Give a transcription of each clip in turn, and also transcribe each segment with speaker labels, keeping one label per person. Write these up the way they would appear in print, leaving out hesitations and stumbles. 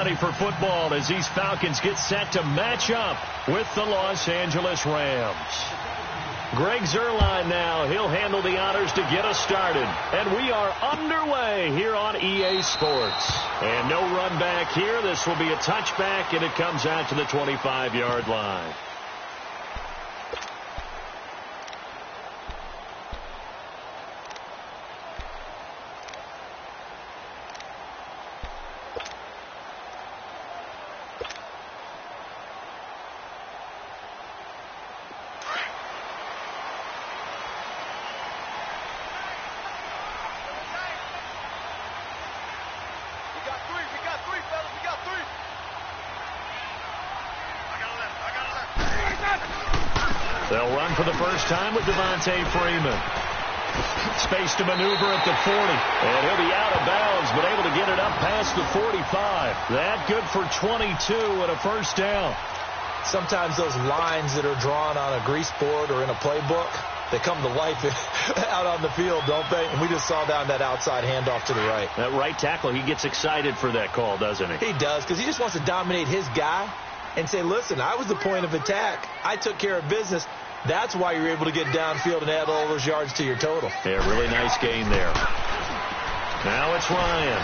Speaker 1: ready for football as these Falcons get set to match up with the Los Angeles Rams. Greg Zuerlein now. He'll handle the honors to get us started. And we are underway here on EA Sports. And no run back here. This will be a touchback, and it comes out to the 25-yard line. They'll run for the first time with Devontae Freeman. Space to maneuver at the 40. And he'll be out of bounds, but able to get it up past the 45. That good for 22 and a first down.
Speaker 2: Sometimes those lines that are drawn on a grease board or in a playbook, they come to life out on the field, don't they? And we just saw down that outside handoff to the right.
Speaker 1: That right tackle, he gets excited for that call, doesn't he?
Speaker 2: He does, because he just wants to dominate his guy and say, listen, I was the point of attack. I took care of business. That's why you're able to get downfield and add all those yards to your total.
Speaker 1: Yeah, really nice gain there. Now it's Ryan.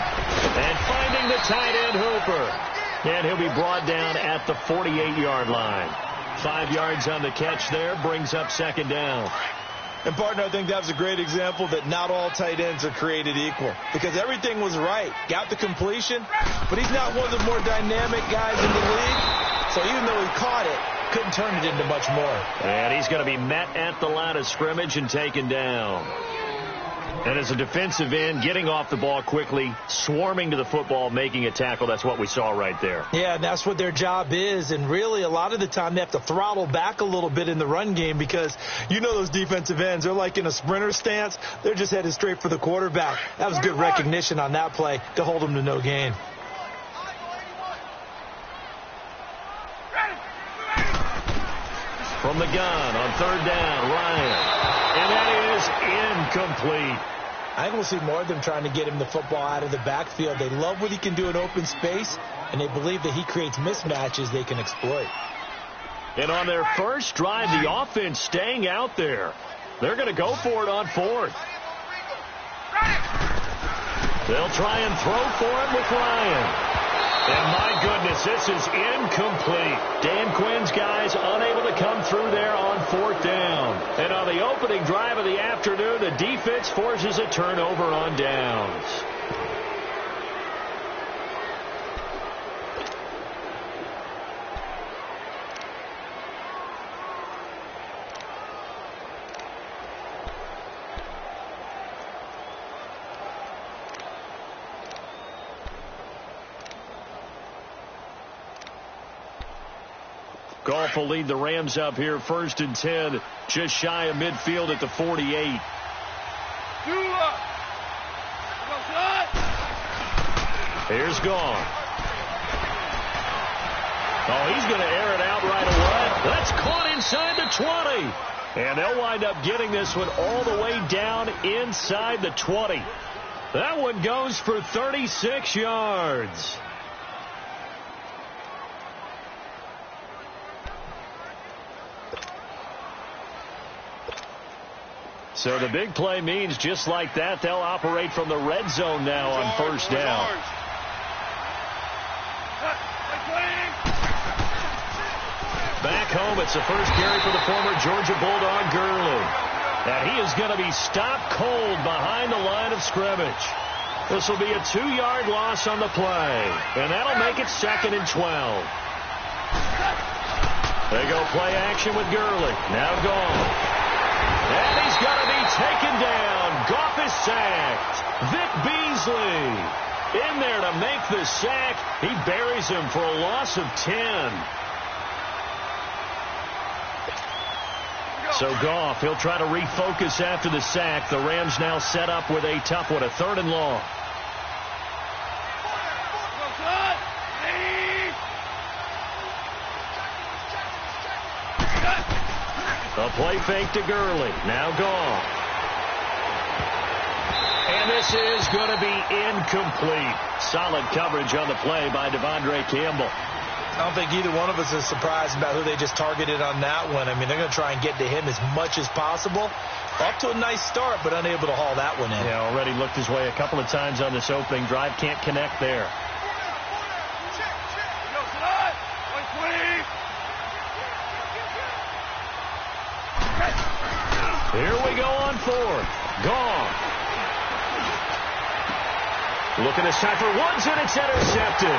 Speaker 1: And finding the tight end, Hooper. And he'll be brought down at the 48-yard line. 5 yards on the catch there, brings up second down.
Speaker 2: And, partner, I think that was a great example that not all tight ends are created equal. Because everything was right. Got the completion, but he's not one of the more dynamic guys in the league. So even though he caught it, couldn't turn it into much more.
Speaker 1: And he's going to be met at the line of scrimmage and taken down. And as a defensive end, getting off the ball quickly, swarming to the football, making a tackle, that's what we saw right there.
Speaker 2: Yeah, and that's what their job is. And really, a lot of the time, they have to throttle back a little bit in the run game because you know those defensive ends, they're like in a sprinter stance. They're just headed straight for the quarterback. That was good recognition on that play to hold them to no gain.
Speaker 1: From the gun on third down, Ryan. And that is incomplete.
Speaker 2: I will see more of them trying to get him the football out of the backfield. They love what he can do in open space, and they believe that he creates mismatches they can exploit.
Speaker 1: And on their first drive, the offense staying out there. They're going to go for it on fourth. They'll try and throw for him with Ryan. And my goodness, this is incomplete. Dan Quinn's guys unable to come through there on fourth down. And on the opening drive of the afternoon, the defense forces a turnover on downs. Goff will lead the Rams up here, 1st and 10, just shy of midfield at the 48. Here's Goff. Oh, he's going to air it out right away. That's caught inside the 20. And they'll wind up getting this one all the way down inside the 20. That one goes for 36 yards. So the big play means just like that, they'll operate from the red zone now on first down. Back home, it's the first carry for the former Georgia Bulldog, Gurley. And he is going to be stopped cold behind the line of scrimmage. This will be a 2-yard loss on the play. And that'll make it 2nd and 12. They go play action with Gurley. Now gone. And he's going to be taken down. Goff is sacked. Vic Beasley in there to make the sack. He buries him for a loss of 10. So Goff, he'll try to refocus after the sack. The Rams now set up with a tough one, a 3rd and long. A play fake to Gurley. Now gone. And And this is going to be incomplete. Solid coverage on the play by Devondre Campbell.
Speaker 2: I don't think either one of us is surprised about who they just targeted on that one. I mean, they're going to try and get to him as much as possible. Off to a nice start, but unable to haul that one in.
Speaker 1: Yeah, already looked his way a couple of times on this opening drive. Can't connect there. Here we go on fourth. Gone. Looking this time for Woods, and it's intercepted.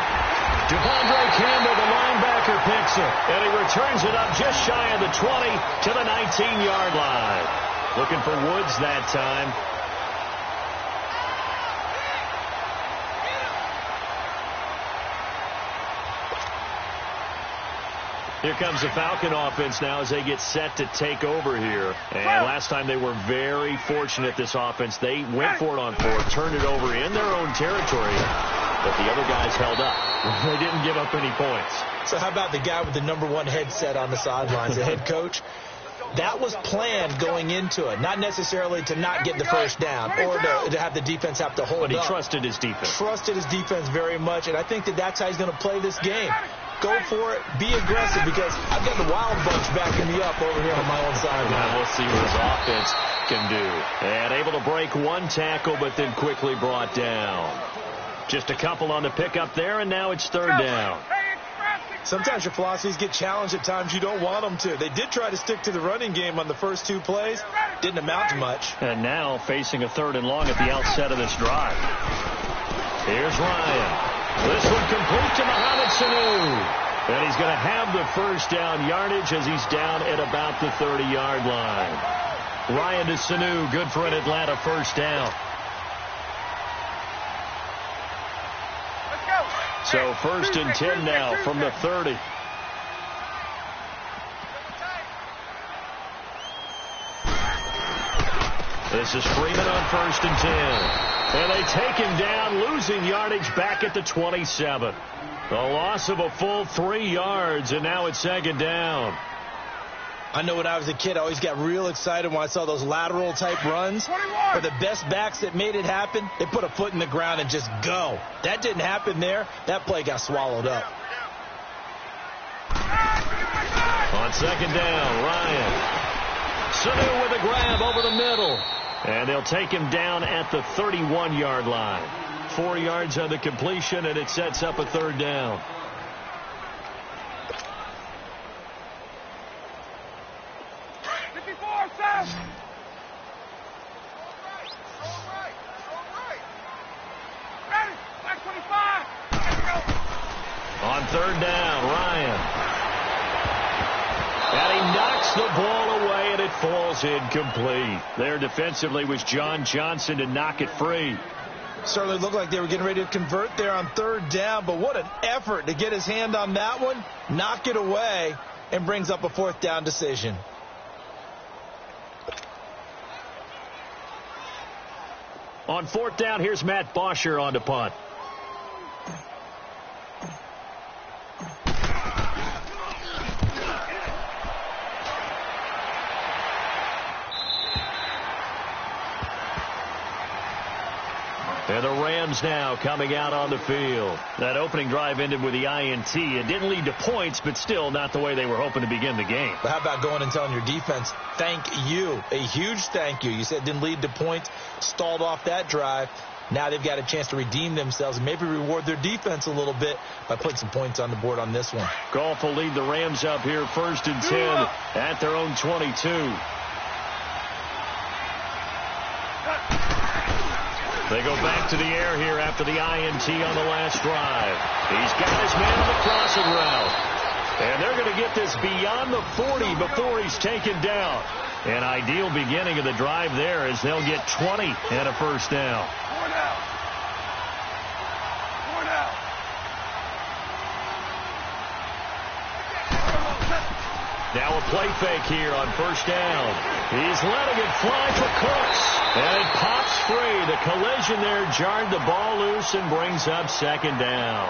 Speaker 1: Devondre Campbell, the linebacker, picks it. And he returns it up just shy of the 20 to the 19-yard line. Looking for Woods that time. Here comes the Falcon offense now as they get set to take over here. And last time they were very fortunate, this offense. They went for it on fourth, turned it over in their own territory, but the other guys held up. They didn't give up any points.
Speaker 2: So how about the guy with the #1 headset on the sidelines, the head coach? That was planned going into it, not necessarily to not get the first down or to have the defense have to hold up.
Speaker 1: But he trusted his defense.
Speaker 2: Trusted his defense very much, and I think that's how he's going to play this game. Go for it. Be aggressive, because I've got the Wild Bunch backing me up over here on my own sideline.
Speaker 1: We'll see what his offense can do. And able to break one tackle, but then quickly brought down. Just a couple on the pickup there, and now it's third down.
Speaker 2: Sometimes your philosophies get challenged at times you don't want them to. They did try to stick to the running game on the first two plays. Didn't amount to much.
Speaker 1: And now facing a 3rd and long at the outset of this drive. Here's Ryan. This one complete to Mohamed Sanu. And he's going to have the first down yardage as he's down at about the 30-yard line. Ryan to Sanu, good for an Atlanta first down. So 1st and 10 now from the 30. This is Freeman on 1st and 10. And they take him down, losing yardage back at the 27. The loss of a full 3 yards, and now it's 2nd down.
Speaker 2: I know when I was a kid, I always got real excited when I saw those lateral-type runs. For the best backs that made it happen, they put a foot in the ground and just go. That didn't happen there. That play got swallowed up.
Speaker 1: On 2nd down, Ryan. Sanu with a grab over the middle. And they'll take him down at the 31-yard line. 4 yards on the completion, and it sets up a 3rd down. On 3rd down, Ryan. And he knocks the ball away, and it falls incomplete. There defensively was John Johnson to knock it free.
Speaker 2: Certainly looked like they were getting ready to convert there on 3rd down, but what an effort to get his hand on that one, knock it away, and brings up a 4th down decision.
Speaker 1: On 4th down, here's Matt Bosher on to punt. And the Rams now coming out on the field. That opening drive ended with the INT. It didn't lead to points, but still not the way they were hoping to begin the game.
Speaker 2: But how about going and telling your defense, thank you, a huge thank you. You said it didn't lead to points, stalled off that drive. Now they've got a chance to redeem themselves and maybe reward their defense a little bit by putting some points on the board on this one.
Speaker 1: Goff will lead the Rams up here 1st and 10 at their own 22. They go back to the air here after the INT on the last drive. He's got his man on the crossing route. And they're going to get this beyond the 40 before he's taken down. An ideal beginning of the drive there as they'll get 20 and a first down. Now a play fake here on 1st down. He's letting it fly for Cooks. And it pops free. The collision there jarred the ball loose and brings up 2nd down.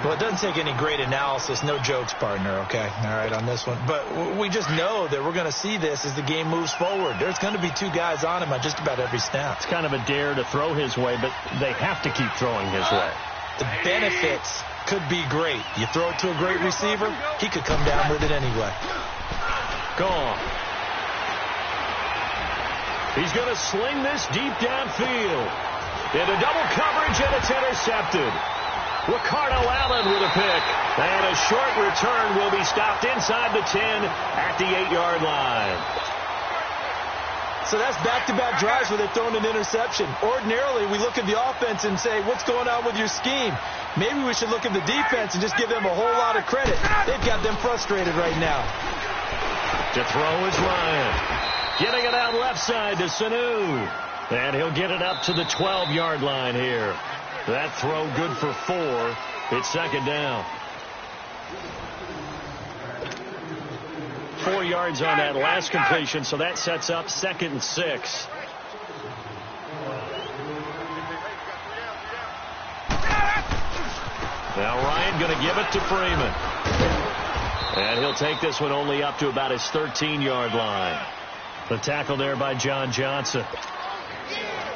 Speaker 2: Well, it doesn't take any great analysis. No jokes, partner, okay? All right, on this one. But we just know that we're going to see this as the game moves forward. There's going to be 2 guys on him on just about every snap.
Speaker 1: It's kind of a dare to throw his way, but they have to keep throwing his way.
Speaker 2: The benefits could be great. You throw it to a great receiver, he could come down with it anyway.
Speaker 1: Gone. He's going to sling this deep downfield. Into double coverage, and it's intercepted. Ricardo Allen with a pick. And a short return will be stopped inside the 10 at the 8-yard line.
Speaker 2: So that's back-to-back drives where they're throwing an interception. Ordinarily, we look at the offense and say, what's going on with your scheme? Maybe we should look at the defense and just give them a whole lot of credit. They've got them frustrated right now.
Speaker 1: To throw is Ryan. Getting it out left side to Sanu. And he'll get it up to the 12-yard line here. That throw good for 4. It's second down. 4 yards on that last completion, so that sets up 2nd and 6. Now Ryan going to give it to Freeman. And he'll take this one only up to about his 13-yard line. The tackle there by John Johnson.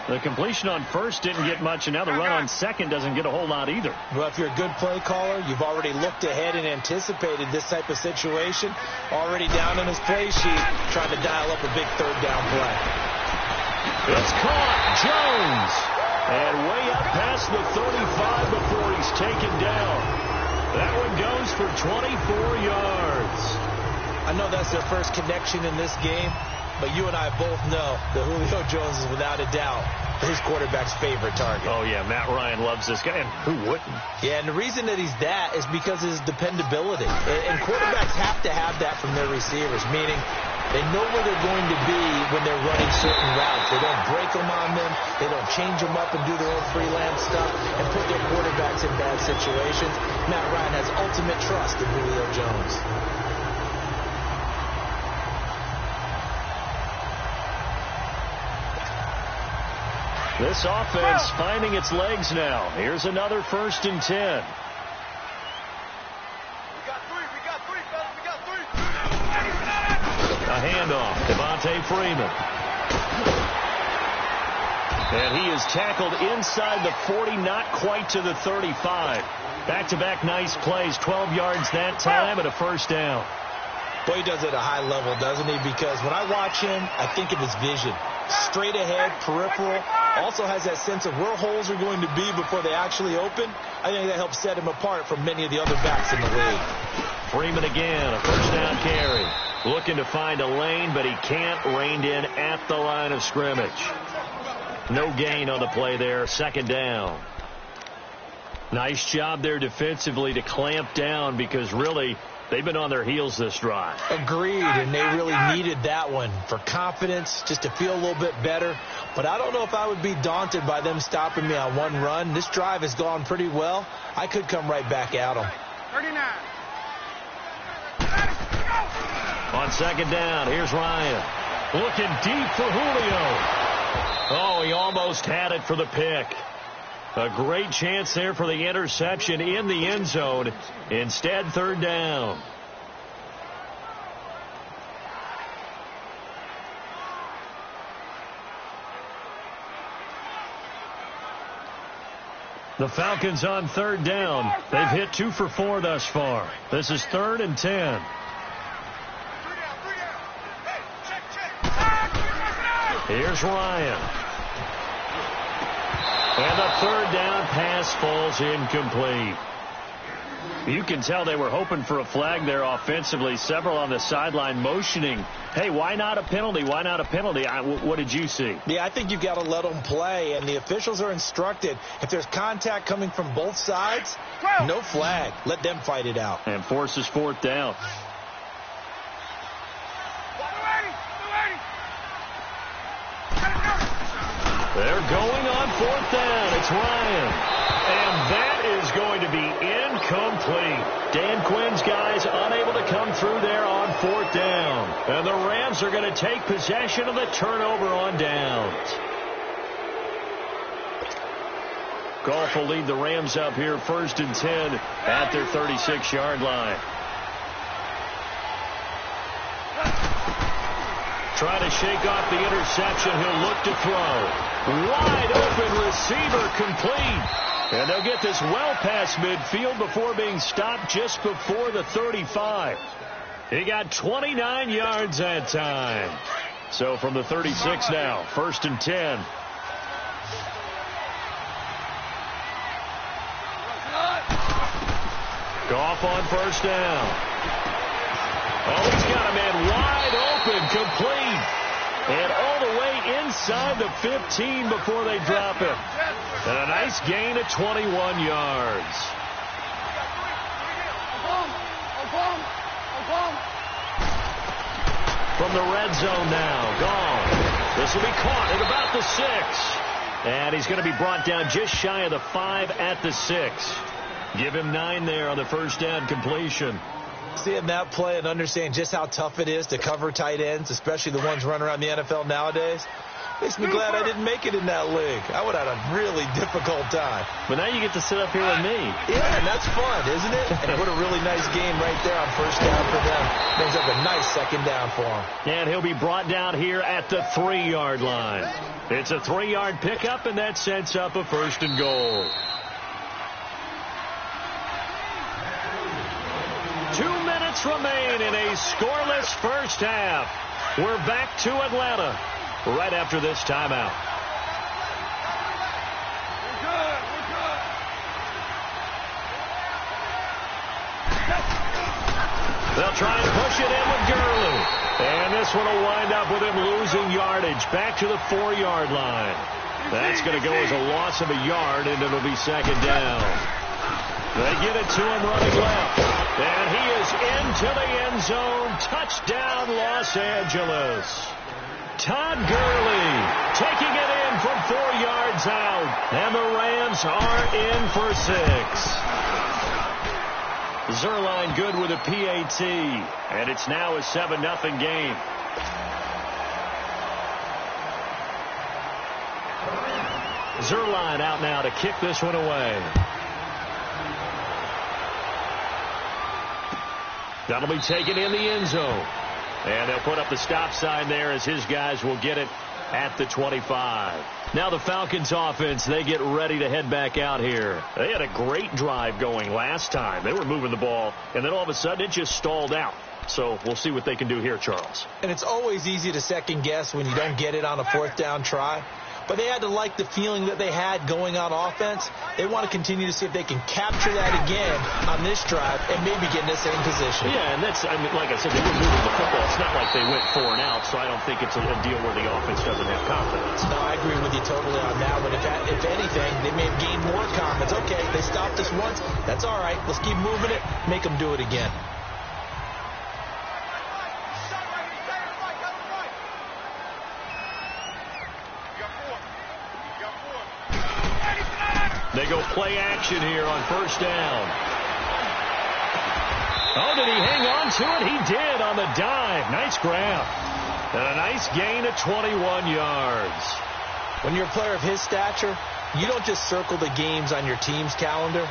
Speaker 1: The completion on first didn't get much, and now the run on second doesn't get a whole lot either.
Speaker 2: Well, if you're a good play caller, you've already looked ahead and anticipated this type of situation. Already down on his play sheet, trying to dial up a big 3rd down play.
Speaker 1: It's caught. Jones. And way up past the 35 before he's taken down. That one goes for 24 yards.
Speaker 2: I know that's their first connection in this game, but you and I both know that Julio Jones is without a doubt his quarterback's favorite target.
Speaker 1: Oh, yeah, Matt Ryan loves this guy, and who wouldn't?
Speaker 2: Yeah, and the reason that he's that is because of his dependability. And quarterbacks have to have that from their receivers, meaning they know where they're going to be when they're running certain routes. They don't break them on them. They don't change them up and do their own freelance stuff and put their quarterbacks in bad situations. Matt Ryan has ultimate trust in Julio Jones.
Speaker 1: This offense finding its legs now. Here's another 1st and 10.
Speaker 3: We got 3, fellas. We got 3.
Speaker 1: A handoff. Devontae Freeman. And he is tackled inside the 40, not quite to the 35. Back-to-back nice plays. 12 yards that time and a 1st down.
Speaker 2: Boy, he does it at a high level, doesn't he? Because when I watch him, I think of his vision. Straight ahead, peripheral. Also has that sense of where holes are going to be before they actually open. I think that helps set him apart from many of the other backs in the league.
Speaker 1: Freeman again, a 1st down carry. Looking to find a lane, but he can't. Reined in at the line of scrimmage. No gain on the play there. 2nd down. Nice job there defensively to clamp down because really they've been on their heels this drive.
Speaker 2: Agreed, and they really needed that one for confidence, just to feel a little bit better. But I don't know if I would be daunted by them stopping me on one run. This drive has gone pretty well. I could come right back at them.
Speaker 3: 39.
Speaker 1: On 2nd down, here's Ryan. Looking deep for Julio. Oh, he almost had it for the pick. A great chance there for the interception in the end zone. Instead, 3rd down. The Falcons on 3rd down. They've hit 2 for 4 thus far. This is 3rd and 10. Here's Ryan. And the 3rd down pass falls incomplete. You can tell they were hoping for a flag there offensively. Several on the sideline motioning, hey, why not a penalty? Why not a penalty? What did you see?
Speaker 2: Yeah, I think you've got to let them play, and the officials are instructed. If there's contact coming from both sides, no flag. Let them fight it out.
Speaker 1: And forces 4th down. They're going on 4th down. It's Ryan. And that is going to be incomplete. Dan Quinn's guys unable to come through there on 4th down. And the Rams are going to take possession of the turnover on downs. Goff will lead the Rams up here 1st and 10 at their 36-yard line. Trying to shake off the interception. He'll look to throw. Wide open receiver, complete. And they'll get this well past midfield before being stopped just before the 35. He got 29 yards that time. So from the 36 now, 1st and 10. Goff on 1st down. Oh, he's got a man wide open, complete. And all the way inside the 15 before they drop him. And a nice gain of 21 yards. From the red zone now, gone. This will be caught at about the 6. And he's going to be brought down just shy of the 5 at the 6. Give him 9 there on the 1st down completion.
Speaker 2: Seeing that play and understanding just how tough it is to cover tight ends, especially the ones running around the NFL nowadays, makes me glad I didn't make it in that league. I would have had a really difficult time.
Speaker 1: But now you get to sit up here with me.
Speaker 2: Yeah, and that's fun, isn't it? And what a really nice game right there on 1st down for them. Brings up a nice 2nd down for him.
Speaker 1: And he'll be brought down here at the 3-yard line. It's a 3-yard pickup, and that sets up a 1st and goal. 2 minutes remain in a scoreless 1st half. We're back to Atlanta right after this timeout. They'll try and push it in with Gurley. And this one will wind up with him losing yardage back to the 4-yard line. That's going to go as a loss of a yard, and it'll be 2nd down. They get it to him running left. And he is into the end zone. Touchdown, Los Angeles. Todd Gurley taking it in from 4 yards out. And the Rams are in for 6. Zerline good with a PAT. And it's now a 7-0 game. Zerline out now to kick this one away. That'll be taken in the end zone. And they'll put up the stop sign there as his guys will get it at the 25. Now the Falcons offense, they get ready to head back out here. They had a great drive going last time. They were moving the ball, and then all of a sudden it just stalled out. So we'll see what they can do here, Charles.
Speaker 2: And it's always easy to second guess when you don't get it on a 4th down try. But they had to like the feeling that they had going on offense. They want to continue to see if they can capture that again on this drive and maybe get in the same position.
Speaker 1: Yeah, and that's, I mean, like I said, they were moving the football. It's not like they went 4 and out, so I don't think it's a deal where the offense doesn't have confidence.
Speaker 2: No, I agree with you totally on that one. If anything, they may have gained more confidence. Okay, they stopped us once. That's all right. Let's keep moving it. Make them do it again.
Speaker 1: They go play action here on 1st down. Oh, did he hang on to it? He did on the dive. Nice grab. And a nice gain of 21 yards.
Speaker 2: When you're a player of his stature, you don't just circle the games on your team's calendar.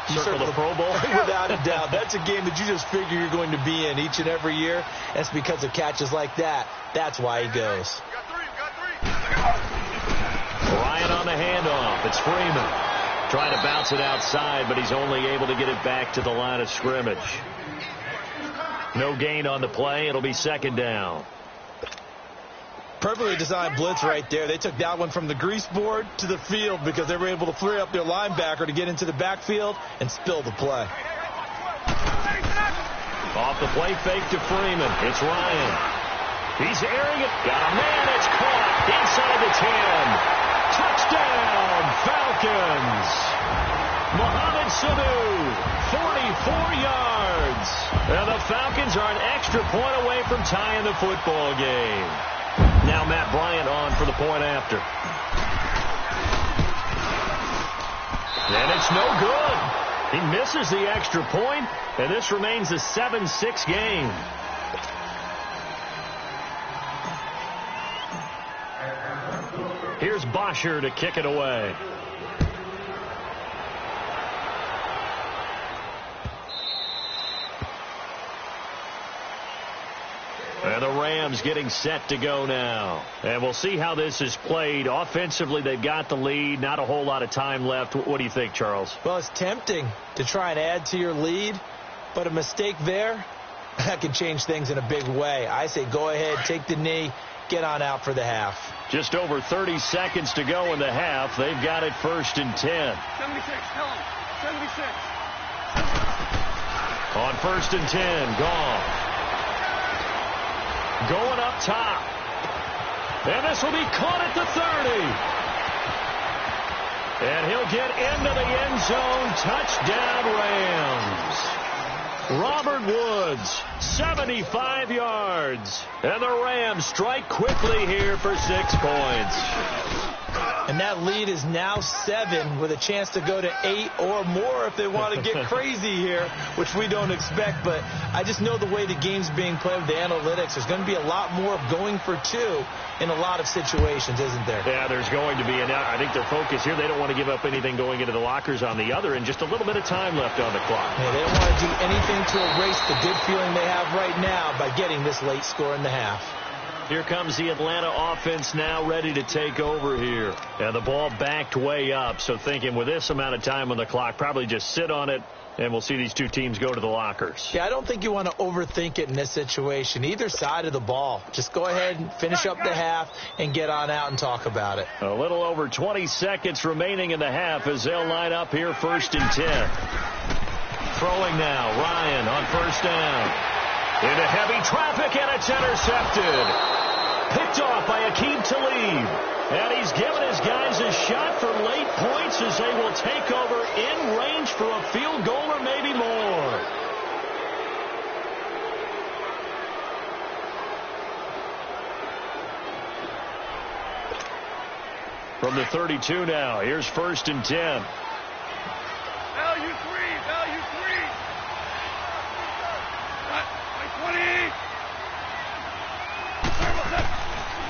Speaker 2: You
Speaker 1: circle the Pro Bowl?
Speaker 2: Without a doubt. That's a game that you just figure you're going to be in each and every year. And it's because of catches like that. That's why he goes.
Speaker 1: Ryan on the handoff. It's Freeman. Trying to bounce it outside, but he's only able to get it back to the line of scrimmage. No gain on the play. It'll be 2nd down.
Speaker 2: Perfectly designed blitz right there. They took that one from the grease board to the field because they were able to flare up their linebacker to get into the backfield and spill the play.
Speaker 1: Off the play fake to Freeman. It's Ryan. He's airing it. Got a man. It's caught inside the 10. Touchdown, Falcons. Mohamed Sanu, 44 yards. And the Falcons are an extra point away from tying the football game. Now Matt Bryant on for the point after. And it's no good. He misses the extra point, and this remains a 7-6 game. Here's Bosher to kick it away. And the Rams getting set to go now. And we'll see how this is played. Offensively, they've got the lead. Not a whole lot of time left. What do you think, Charles?
Speaker 2: Well, it's tempting to try and add to your lead, but a mistake there, that can change things in a big way. I say go ahead, take the knee, get on out for the half.
Speaker 1: Just over 30 seconds to go in the half. They've got it 1st and 10.
Speaker 3: 76, tell him. 76.
Speaker 1: On 1st and 10, gone. Going up top. And this will be caught at the 30. And he'll get into the end zone. Touchdown, Rams. Robert Woods, 75 yards. And the Rams strike quickly here for 6 points.
Speaker 2: And that lead is now 7 with a chance to go to 8 or more if they want to get crazy here, which we don't expect. But I just know the way the game's being played with the analytics, there's going to be a lot more of going for 2 in a lot of situations, isn't there?
Speaker 1: Yeah, there's going to be. And I think their focus here, they don't want to give up anything going into the lockers on the other, and just a little bit of time left on the clock.
Speaker 2: Yeah, they don't want to do anything to erase the good feeling they have right now by getting this late score in the half.
Speaker 1: Here comes the Atlanta offense now ready to take over here. And the ball backed way up, so thinking with this amount of time on the clock, probably just sit on it, and we'll see these two teams go to the lockers.
Speaker 2: Yeah, I don't think you want to overthink it in this situation. Either side of the ball. Just go ahead and finish up the half and get on out and talk about it.
Speaker 1: A little over 20 seconds remaining in the half as they'll line up here 1st and 10. Throwing now, Ryan on 1st down. Into heavy traffic, and it's intercepted. Picked off by Aqib Talib. And he's given his guys a shot for late points as they will take over in range for a field goal or maybe more. From the 32 now, here's 1st and 10.
Speaker 3: Value 3.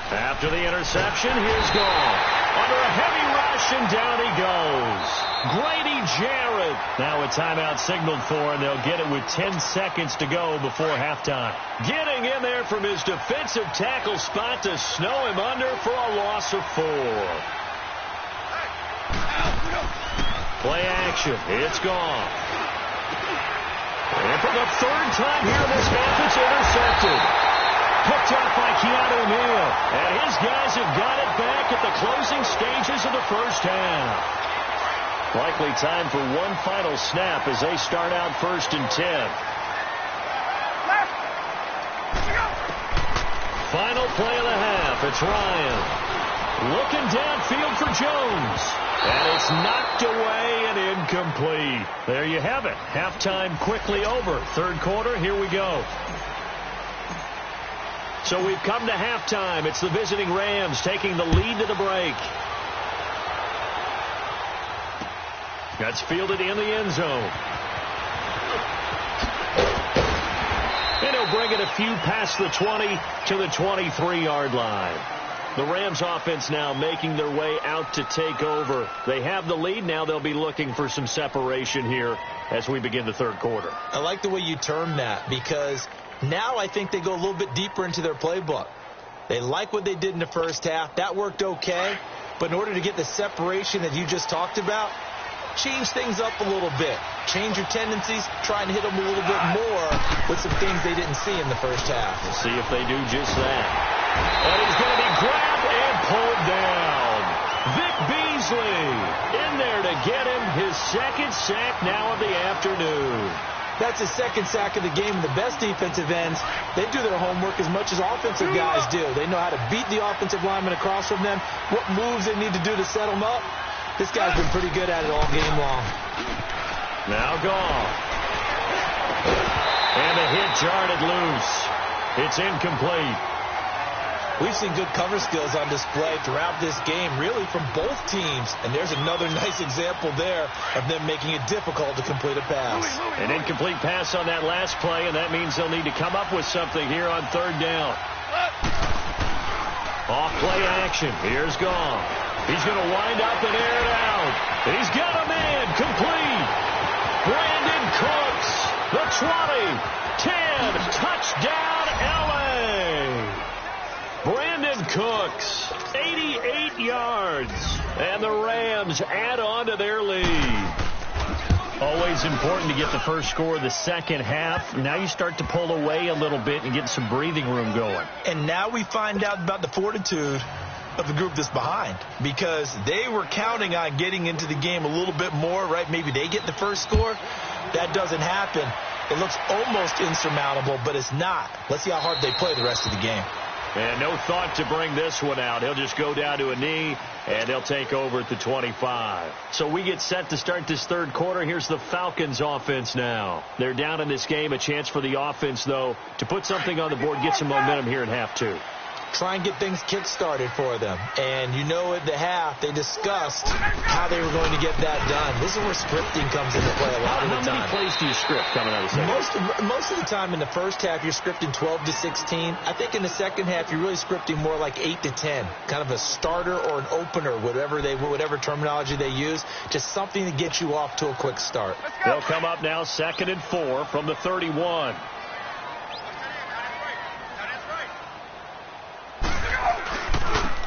Speaker 1: After the interception, here's gone. Under a heavy rush, and down he goes. Grady Jarrett. Now a timeout signaled for, and they'll get it with 10 seconds to go before halftime. Getting in there from his defensive tackle spot to snow him under for a loss of 4. Play action. It's gone. And for the 3rd time here in this half, it's intercepted. Picked up by Keanu Neal. And his guys have got it back at the closing stages of the 1st half. Likely time for one final snap as they start out 1st and 10. Final play of the half. It's Ryan. Looking downfield for Jones. And it's knocked away and incomplete. There you have it. Halftime quickly over. 3rd quarter, here we go. So we've come to halftime. It's the visiting Rams taking the lead to the break. That's fielded in the end zone. And he'll bring it a few past the 20 to the 23-yard line. The Rams offense now making their way out to take over. They have the lead. Now they'll be looking for some separation here as we begin the 3rd quarter.
Speaker 2: I like the way you term that, because now I think they go a little bit deeper into their playbook. They like what they did in the 1st half. That worked okay. But in order to get the separation that you just talked about, change things up a little bit. Change your tendencies. Try and hit them a little bit more with some things they didn't see in the 1st half.
Speaker 1: We'll see if they do just that. And he's going to be grabbed and pulled down. Vic Beasley in there to get him his 2nd sack now of the afternoon.
Speaker 2: That's his 2nd sack of the game. The best defensive ends, they do their homework as much as offensive guys do. They know how to beat the offensive lineman across from them, what moves they need to do to set them up. This guy's been pretty good at it all game long.
Speaker 1: Now gone. And the hit jarred it loose. It's incomplete.
Speaker 2: We've seen good cover skills on display throughout this game, really from both teams. And there's another nice example there of them making it difficult to complete a pass.
Speaker 1: An incomplete pass on that last play, and that means they'll need to come up with something here on 3rd down. Off play action. Here's Gone. He's going to wind up and air it out. He's got a man. Complete. Brandon Cooks. The 20, 10, touchdown LA. Brandon Cooks, 88 yards, and the Rams add on to their lead. Always important to get the first score of the second half. Now you start to pull away a little bit and get some breathing room going.
Speaker 2: And now we find out about the fortitude of the group that's behind, because they were counting on getting into the game a little bit more, right? Maybe they get the first score. That doesn't happen. It looks almost insurmountable, but it's not. Let's see how hard they play the rest of the game.
Speaker 1: And no thought to bring this one out. He'll just go down to a knee, and they'll take over at the 25. So we get set to start this third quarter. Here's the Falcons offense now. They're down in this game. A chance for the offense, though, to put something on the board, get some momentum here in half two.
Speaker 2: Try and get things kick-started for them. And you know at the half, they discussed how they were going to get that done. This is where scripting comes into play a lot of the time.
Speaker 1: How many plays do you script coming out of the second?
Speaker 2: Most of the time in the first half, you're scripting 12 to 16. I think in the second half, you're really scripting more like 8 to 10. Kind of a starter or an opener, whatever terminology they use. Just something to get you off to a quick start.
Speaker 1: They'll come up now 2nd and 4 from the 31.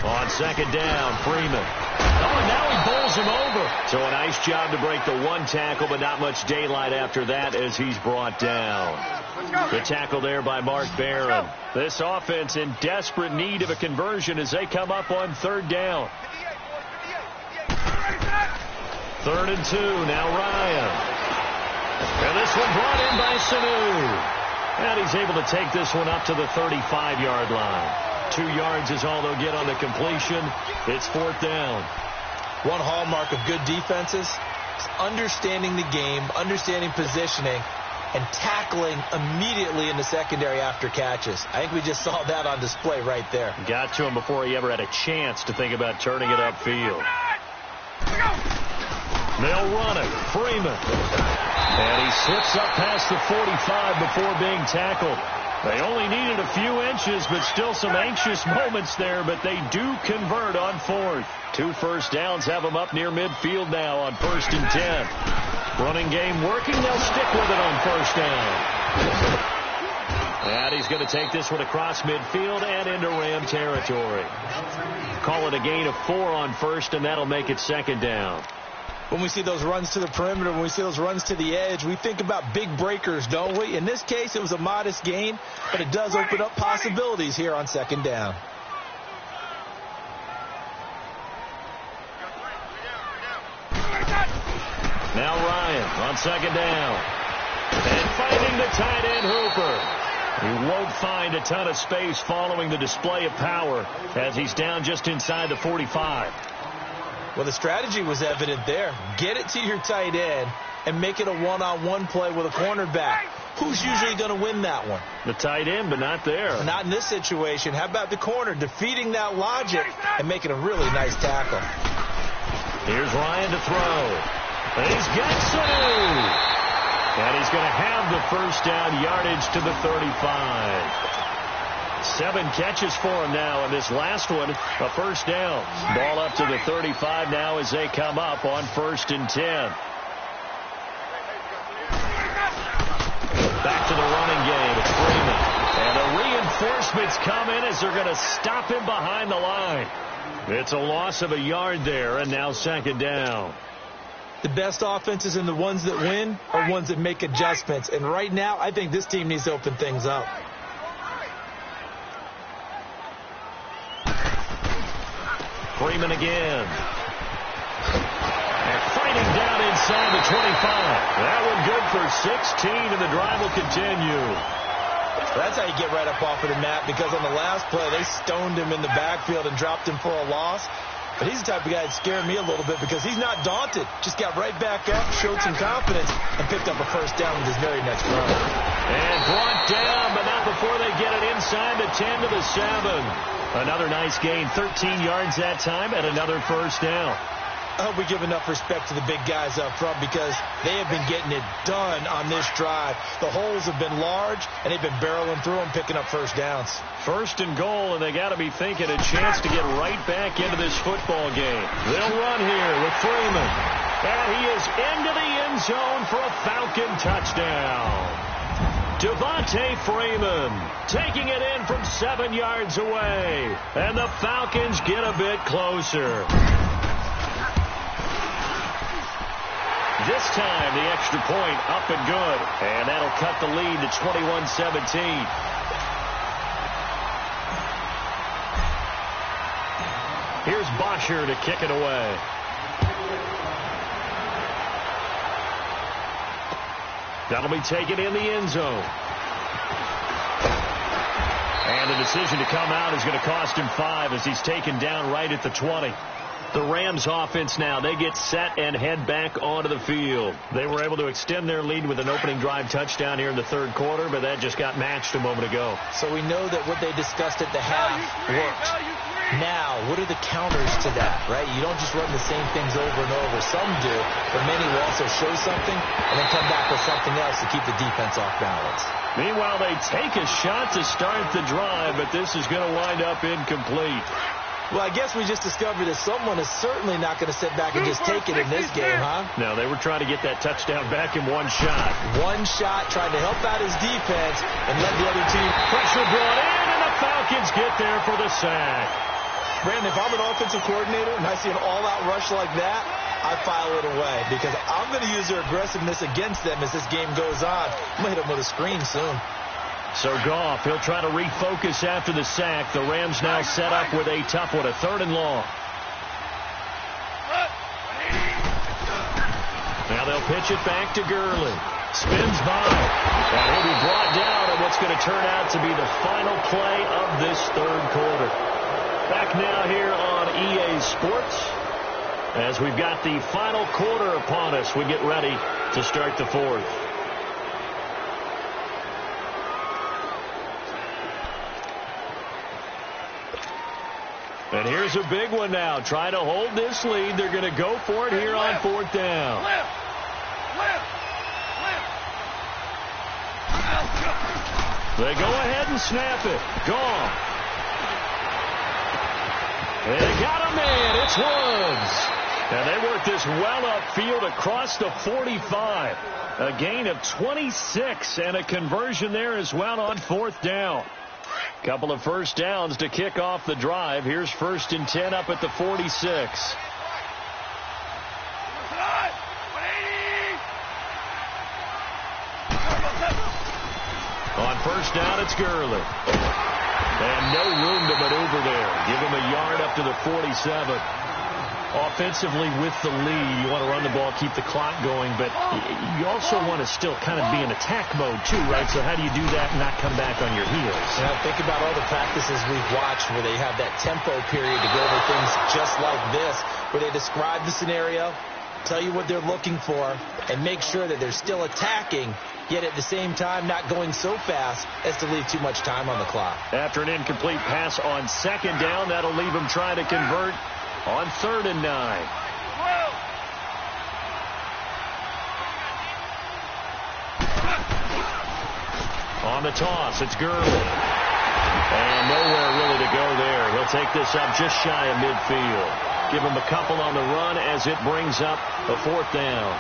Speaker 1: On second down, Freeman. Oh, and now he bowls him over. So a nice job to break the one tackle, but not much daylight after that as he's brought down. The tackle there by Mark Barron. This offense in desperate need of a conversion as they come up on third down. 3rd and 2, now Ryan. And this one brought in by Sanu. And he's able to take this one up to the 35-yard line. 2 yards is all they'll get on the completion. It's 4th down.
Speaker 2: One hallmark of good defenses is understanding the game, understanding positioning, and tackling immediately in the secondary after catches. I think we just saw that on display right there.
Speaker 1: Got to him before he ever had a chance to think about turning it upfield. They'll run it. Freeman. And he slips up past the 45 before being tackled. They only needed a few inches, but still some anxious moments there, but they do convert on 4th. 2 first downs have them up near midfield now on 1st and 10. Running game working. They'll stick with it on 1st down. And he's going to take this one across midfield and into Ram territory. Call it a gain of 4 on 1st, and that'll make it 2nd down.
Speaker 2: When we see those runs to the perimeter, when we see those runs to the edge, we think about big breakers, don't we? In this case, it was a modest gain, but it does open up possibilities here on 2nd down.
Speaker 1: Now Ryan on 2nd down. And finding the tight end Hooper. He won't find a ton of space following the display of power as he's down just inside the 45.
Speaker 2: Well, the strategy was evident there. Get it to your tight end and make it a one-on-one play with a cornerback. Who's usually going to win that one?
Speaker 1: The tight end, but not there.
Speaker 2: Not in this situation. How about the corner defeating that logic and making a really nice tackle?
Speaker 1: Here's Ryan to throw. And he's got Sanu. And he's going to have the first down yardage to the 35. 7 catches for him now, and this last one, a first down. Ball up to the 35 now as they come up on 1st and 10. Back to the running game. It's Freeman. And the reinforcements come in as they're going to stop him behind the line. It's a loss of a yard there, and now 2nd down.
Speaker 2: The best offenses and the ones that win are ones that make adjustments. And right now, I think this team needs to open things up.
Speaker 1: Freeman again. And fighting down inside the 25. That one good for 16, and the drive will continue.
Speaker 2: That's how you get right up off of the mat, because on the last play, they stoned him in the backfield and dropped him for a loss. But he's the type of guy that scared me a little bit because he's not daunted. Just got right back up, showed some confidence, and picked up a first down with his very next run.
Speaker 1: And brought down, but not before they get it inside the 10 to the 7. Another nice gain, 13 yards that time, and another first down.
Speaker 2: I hope we give enough respect to the big guys up front because they have been getting it done on this drive. The holes have been large, and they've been barreling through them, picking up first downs.
Speaker 1: 1st and goal, and they got to be thinking a chance to get right back into this football game. They'll run here with Freeman. And he is into the end zone for a Falcon touchdown. Devontae Freeman taking it in from 7 yards away. And the Falcons get a bit closer. This time, the extra point up and good. And that'll cut the lead to 21-17. Here's Bosher to kick it away. That'll be taken in the end zone. And the decision to come out is going to cost him 5 as he's taken down right at the 20. The Rams offense now, they get set and head back onto the field. They were able to extend their lead with an opening drive touchdown here in the third quarter, but that just got matched a moment ago.
Speaker 2: So we know that what they discussed at the half worked. Now, what are the counters to that, right? You don't just run the same things over and over. Some do, but many will also show something and then come back with something else to keep the defense off balance.
Speaker 1: Meanwhile, they take a shot to start the drive, but this is going to wind up incomplete.
Speaker 2: Well, I guess we just discovered that someone is certainly not going to sit back and just take it in this game, huh?
Speaker 1: No, they were trying to get that touchdown back in one shot.
Speaker 2: One shot, trying to help out his defense and let the other team.
Speaker 1: Pressure brought in, and the Falcons get there for the sack.
Speaker 2: Brandon, if I'm an offensive coordinator and I see an all-out rush like that, I file it away because I'm going to use their aggressiveness against them as this game goes on. I'm going to hit them with a screen soon.
Speaker 1: So Goff, he'll try to refocus after the sack. The Rams now set up with a tough one, a 3rd and long. Now they'll pitch it back to Gurley. Spins by. And he'll be brought down in what's going to turn out to be the final play of this third quarter. Back now here on EA Sports as we've got the final quarter upon us. We get ready to start the fourth. And here's a big one now. Trying to hold this lead. They're going to go for it here on 4th down. They go ahead and snap it. Gone. They got a man. It's Woods. And they work this well upfield across the 45. A gain of 26 and a conversion there as well on 4th down. Couple of first downs to kick off the drive. Here's 1st and 10 up at the 46. On 1st down, it's Gurley. And no room to maneuver there. Give him a yard up to the 47. Offensively with the lead, you want to run the ball, keep the clock going, but you also want to still kind of be in attack mode too, right? So how do you do that and not come back on your heels?
Speaker 2: Yeah, think about all the practices we've watched where they have that tempo period to go over things just like this, where they describe the scenario, tell you what they're looking for, and make sure that they're still attacking, yet at the same time not going so fast as to leave too much time on the clock.
Speaker 1: After an incomplete pass on 2nd down, that'll leave them trying to convert on 3rd and 9. On the toss, it's Gurley. And nowhere really to go there. He'll take this up just shy of midfield. Give him a couple on the run as it brings up a 4th down.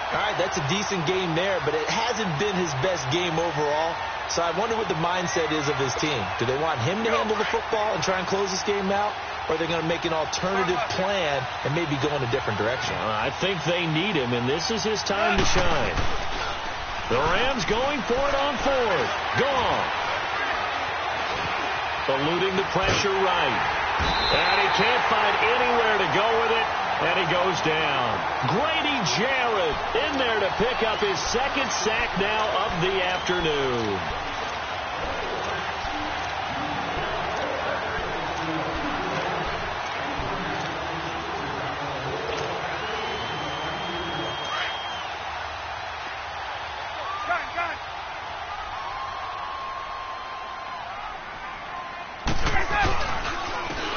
Speaker 2: All right, that's a decent game there, but it hasn't been his best game overall. So I wonder what the mindset is of his team. Do they want him to handle the football and try and close this game out? Or are they going to make an alternative plan and maybe go in a different direction?
Speaker 1: I think they need him, and this is his time to shine. The Rams going for it on 4th. Gone. Eluding the pressure right. And he can't find anywhere to go with it, and he goes down. Grady Jarrett in there to pick up his 2nd sack now of the afternoon.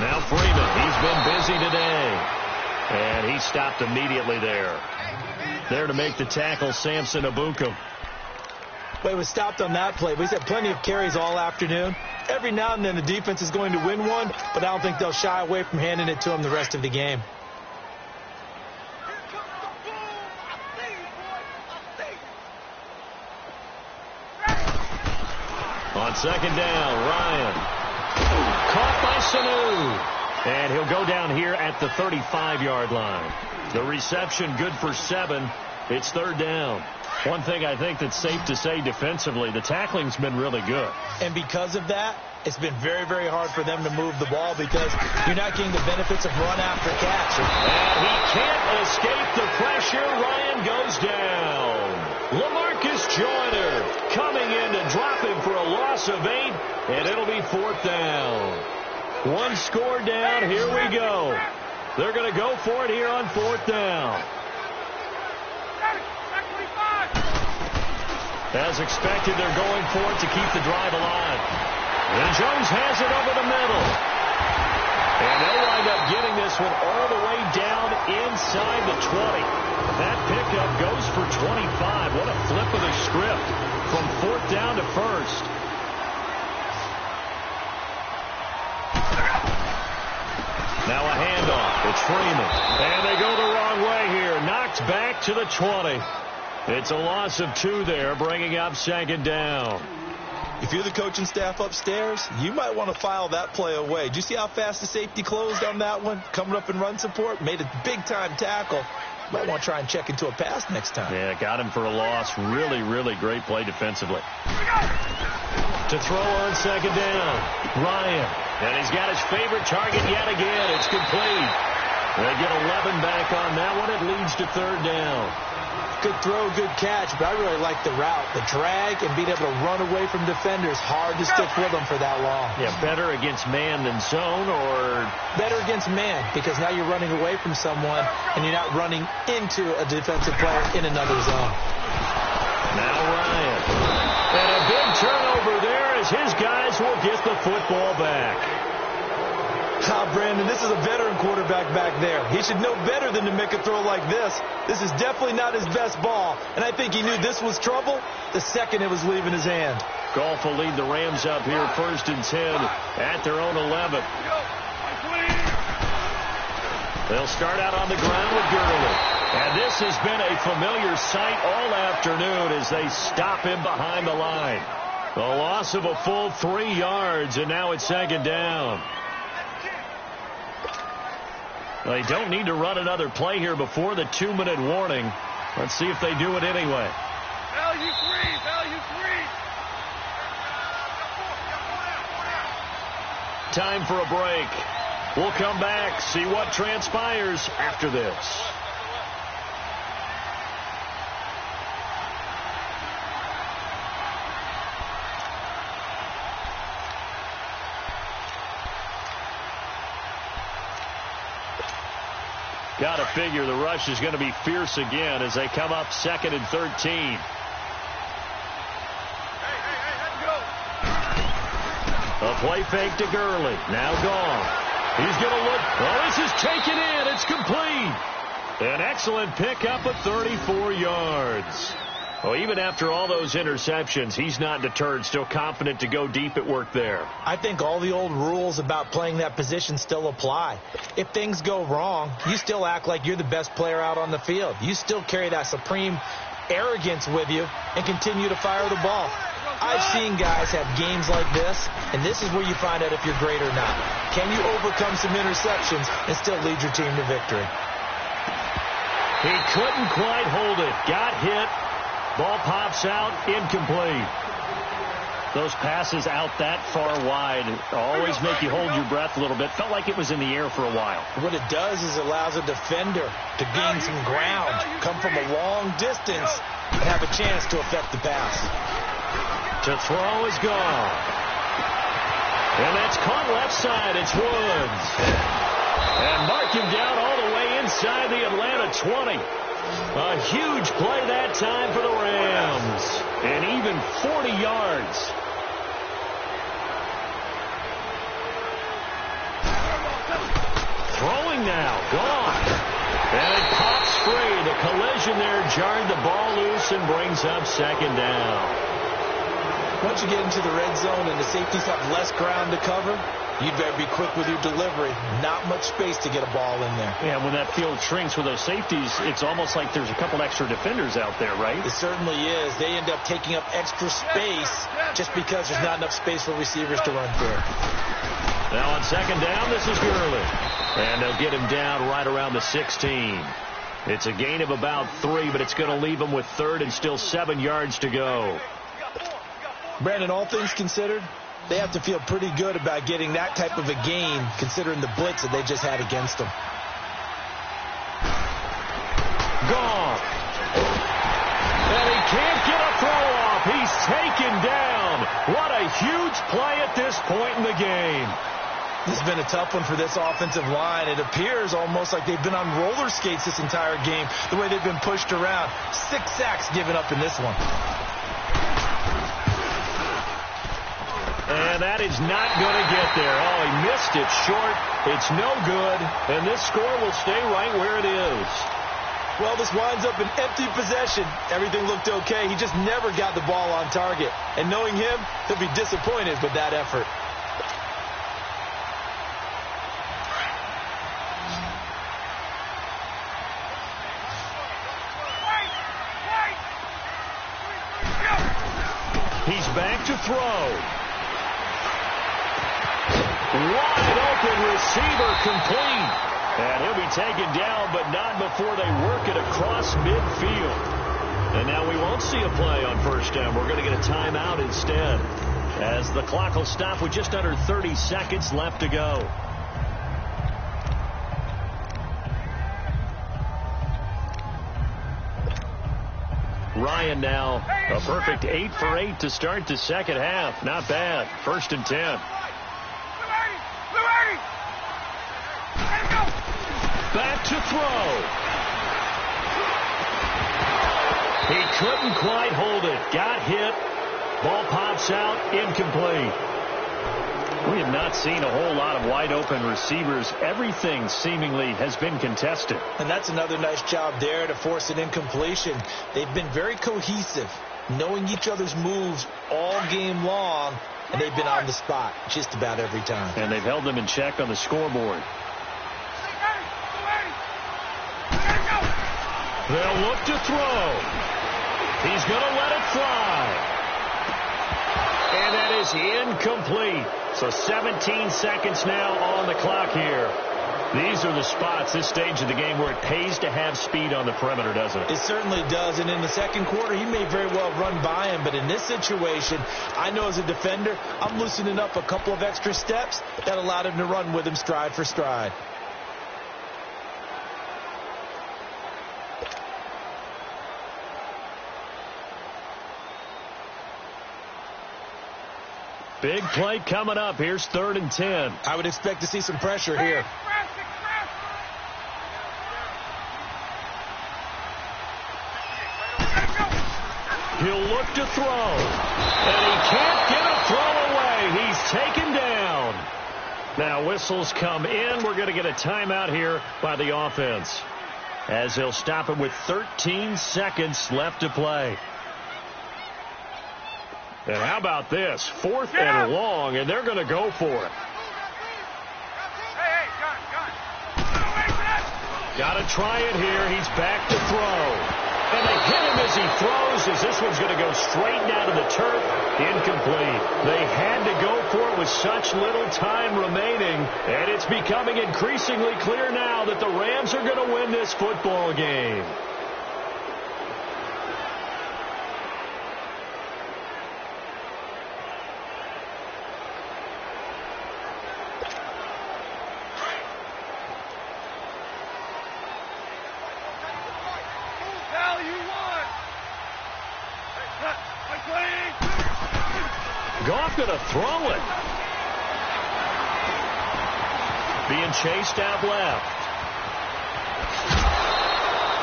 Speaker 1: Now Freeman, he's been busy today. And he stopped immediately there. There to make the tackle, Samson Abukum.
Speaker 2: Well, he was stopped on that play, but he's had plenty of carries all afternoon. Every now and then the defense is going to win one, but I don't think they'll shy away from handing it to him the rest of the game.
Speaker 1: On second down, Ryan. Caught by Sanu. And he'll go down here at the 35-yard line. The reception good for 7. It's third down. One thing I think that's safe to say defensively, the tackling's been really good.
Speaker 2: And because of that, it's been very, very hard for them to move the ball because you're not getting the benefits of run after catch.
Speaker 1: And he can't escape the pressure. Ryan goes down. LaMarcus Joyner coming in to drop him for a loss of 8, and it'll be fourth down. One score down. Here we go. They're going to go for it here on fourth down. As expected, they're going for it to keep the drive alive. And Jones has it over the middle. And they'll wind up getting this one all the way down inside the 20. That pickup goes for 25. What a flip of the script from fourth down to first. Now a handoff. It's Freeman. And they go the wrong way here. Knocked back to the 20. It's a loss of 2 there, bringing up second down.
Speaker 2: If you're the coaching staff upstairs, you might want to file that play away. Do you see how fast the safety closed on that one? Coming up in run support, made a big-time tackle. Might want to try and check into a pass next time.
Speaker 1: Yeah, got him for a loss. Really, really great play defensively. To throw on second down, Ryan. And he's got his favorite target yet again. It's complete. They get 11 back on that one. It leads to third down.
Speaker 2: Good throw, good catch, but I really like the route. The drag and being able to run away from defenders. Hard to stick with them for that long.
Speaker 1: Yeah, better against man than zone, or?
Speaker 2: Better against man, because now you're running away from someone and you're not running into a defensive player in another zone.
Speaker 1: Now Ryan. And a big turnover there as his guys will get the football back.
Speaker 2: Brandon, this is a veteran quarterback back there. He should know better than to make a throw like this. This is definitely not his best ball, and I think he knew this was trouble the second it was leaving his hand.
Speaker 1: Goff will lead the Rams up here first and 10 at their own 11. They'll start out on the ground with Gurley. And this has been a familiar sight all afternoon as they stop him behind the line. A loss of a full 3 yards, and now it's second down. They don't need to run another play here before the 2-minute warning. Let's see if they do it anyway.
Speaker 3: Value 3, value 3.
Speaker 1: Time for a break. We'll come back, see what transpires after this. Got to figure the rush is going to be fierce again as they come up 2nd and 13.
Speaker 3: Hey, let's go.
Speaker 1: A play fake to Gurley. Now gone. He's going to look. Oh, this is taken in. It's complete. An excellent pickup of 34 yards. Well, even after all those interceptions, he's not deterred, still confident to go deep at work there.
Speaker 2: I think all the old rules about playing that position still apply. If things go wrong, you still act like you're the best player out on the field. You still carry that supreme arrogance with you and continue to fire the ball. I've seen guys have games like this, and this is where you find out if you're great or not. Can you overcome some interceptions and still lead your team to victory?
Speaker 1: He couldn't quite hold it. Got hit. Ball pops out, incomplete. Those passes out that far wide always make you hold your breath a little bit. Felt like it was in the air for a while.
Speaker 2: What it does is it allows a defender to gain some ground, come from a long distance, and have a chance to affect the pass.
Speaker 1: To throw is gone. And that's caught left side. It's Woods. And mark him down all the way inside the Atlanta 20. A huge play that time for the Rams. And even 40 yards. Throwing now. Gone. And it pops free. The collision there jarred the ball loose and brings up second down.
Speaker 2: Once you get into the red zone and the safeties have less ground to cover, you'd better be quick with your delivery. Not much space to get a ball in there.
Speaker 1: Yeah, when that field shrinks with those safeties, it's almost like there's a couple extra defenders out there, right?
Speaker 2: It certainly is. They end up taking up extra space just because there's not enough space for receivers to run through.
Speaker 1: Now on second down, this is Gurley. And they'll get him down right around the 16. It's a gain of about 3, but it's going to leave him with third and still 7 yards to go.
Speaker 2: Brandon, all things considered, they have to feel pretty good about getting that type of a gain considering the blitz that they just had against them.
Speaker 1: Gone. And he can't get a throw off. He's taken down. What a huge play at this point in the game.
Speaker 2: This has been a tough one for this offensive line. It appears almost like they've been on roller skates this entire game, the way they've been pushed around. 6 sacks given up in this one.
Speaker 1: And that is not going to get there. Oh, he missed it short. It's no good. And this score will stay right where it is.
Speaker 2: Well, this winds up an empty possession. Everything looked okay. He just never got the ball on target. And knowing him, he'll be disappointed with that effort.
Speaker 1: He's back to throw. Wide open receiver complete. And he'll be taken down, but not before they work it across midfield. And now we won't see a play on first down. We're going to get a timeout instead, as the clock will stop with just under 30 seconds left to go. Ryan now, a perfect 8 for 8 to start the second half. Not bad. 1st and 10. Back to throw. He couldn't quite hold it. Got hit. Ball pops out. Incomplete. We have not seen a whole lot of wide open receivers. Everything seemingly has been contested.
Speaker 2: And that's another nice job there to force an incompletion. They've been very cohesive, knowing each other's moves all game long, and they've been on the spot just about every time.
Speaker 1: And they've held them in check on the scoreboard. They'll look to throw. He's going to let it fly. And that is incomplete. So 17 seconds now on the clock here. These are the spots, this stage of the game, where it pays to have speed on the perimeter, doesn't it?
Speaker 2: It certainly does. And in the second quarter, he may very well run by him. But in this situation, I know as a defender, I'm loosening up a couple of extra steps that allowed him to run with him stride for stride.
Speaker 1: Big play coming up. Here's 3rd and 10.
Speaker 2: I would expect to see some pressure here.
Speaker 1: He'll look to throw. And he can't get a throw away. He's taken down. Now whistles come in. We're going to get a timeout here by the offense, as they'll stop it with 13 seconds left to play. And how about this? 4th and long, and they're going to go for it. Got to try it here. He's back to throw. And they hit him as he throws, as this one's going to go straight down to the turf. Incomplete. They had to go for it with such little time remaining, and it's becoming increasingly clear now that the Rams are going to win this football game. Goff going to throw it. Being chased out left.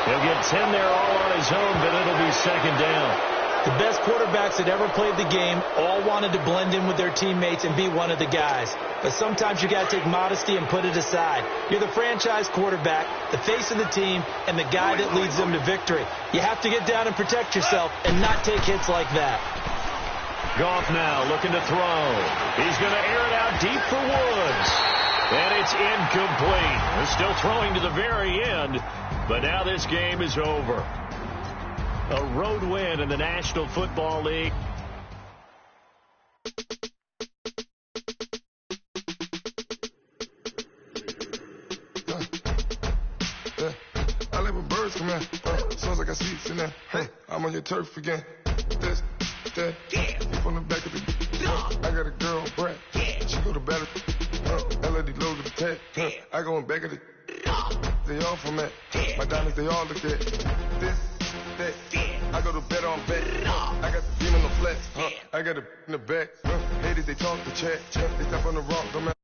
Speaker 1: He'll get 10 there all on his own, but it'll be 2nd down.
Speaker 2: The best quarterbacks that ever played the game all wanted to blend in with their teammates and be one of the guys. But sometimes you got to take modesty and put it aside. You're the franchise quarterback, the face of the team, and the guy that leads them to victory. You have to get down and protect yourself and not take hits like that.
Speaker 1: Goff now looking to throw. He's going to air it out deep for Woods. And it's incomplete. They're still throwing to the very end, but now this game is over. A road win in the National Football League.
Speaker 4: I live with birds come in. Sounds like I see it in there. Hey, I'm on your turf again. This, that, you from the back of the. I got a girl, Brett. She go to battle. LED logo the tech. I go in back of the. They all from that. My diamonds, they all look at. This, that. I go to bet on bet. I got the demon on flex. I got a in the back. Haters, they talk the chat. They step on the rock.